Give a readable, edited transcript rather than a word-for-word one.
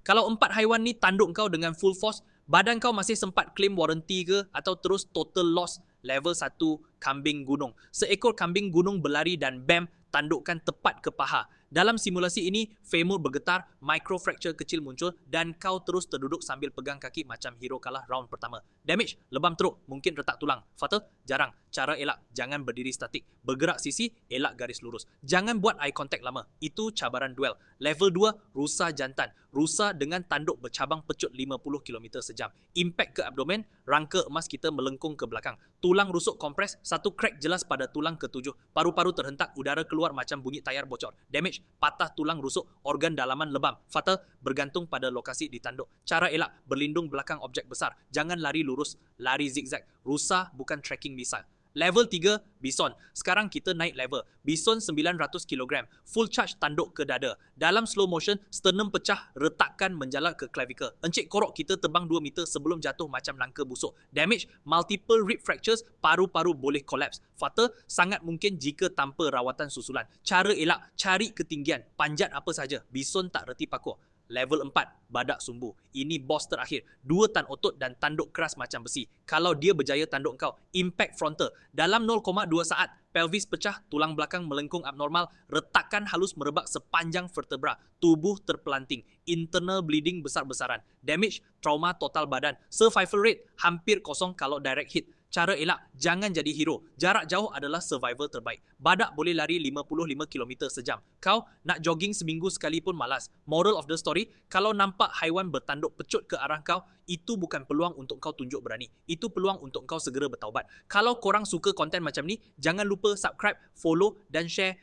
Kalau 4 haiwan ni tanduk kau dengan full force, badan kau masih sempat claim warranty ke atau terus total loss level 1 kambing gunung. Seekor kambing gunung berlari dan bam, tandukkan tepat ke paha. Dalam simulasi ini, femur bergetar, microfracture kecil muncul dan kau terus terduduk sambil pegang kaki macam hero kalah round pertama. Damage, lebam teruk, mungkin retak tulang. Fatal, jarang. Cara elak, jangan berdiri statik. Bergerak sisi, elak garis lurus. Jangan buat eye contact lama. Itu cabaran duel. Level 2, rusa jantan. Rusa dengan tanduk bercabang pecut 50 km sejam. Impact ke abdomen, rangka emas kita melengkung ke belakang. Tulang rusuk kompres, satu crack jelas pada tulang ketujuh. Paru-paru terhentak, udara keluar macam bunyi tayar bocor. Damage, patah tulang rusuk, organ dalaman lebam. Fatal, bergantung pada lokasi ditanduk. Cara elak, berlindung belakang objek besar. Jangan lari lurus, lari zigzag. Rusa bukan tracking missile. Level 3, bison. Sekarang kita naik level. Bison 900 kg. Full charge tanduk ke dada. Dalam slow motion, sternum pecah, retakan menjalar ke clavicle. Encik korok kita terbang 2 meter sebelum jatuh macam nangka busuk. Damage, multiple rib fractures, paru-paru boleh collapse. Fatal, sangat mungkin jika tanpa rawatan susulan. Cara elak, cari ketinggian. Panjat apa saja. Bison tak reti pakur. Level 4, badak sumbu. Ini bos terakhir. 2 tan otot dan tanduk keras macam besi. Kalau dia berjaya tanduk kau, impact frontal. Dalam 0,2 saat, pelvis pecah, tulang belakang melengkung abnormal, retakan halus merebak sepanjang vertebra, tubuh terpelanting, internal bleeding besar-besaran, damage, trauma total badan, survival rate hampir kosong kalau direct hit. Cara elak, jangan jadi hero. Jarak jauh adalah survival terbaik. Badak boleh lari 55 km sejam. Kau nak jogging seminggu sekali pun malas. Moral of the story, kalau nampak haiwan bertanduk pecut ke arah kau, itu bukan peluang untuk kau tunjuk berani. Itu peluang untuk kau segera bertaubat. Kalau korang suka konten macam ni, jangan lupa subscribe, follow dan share.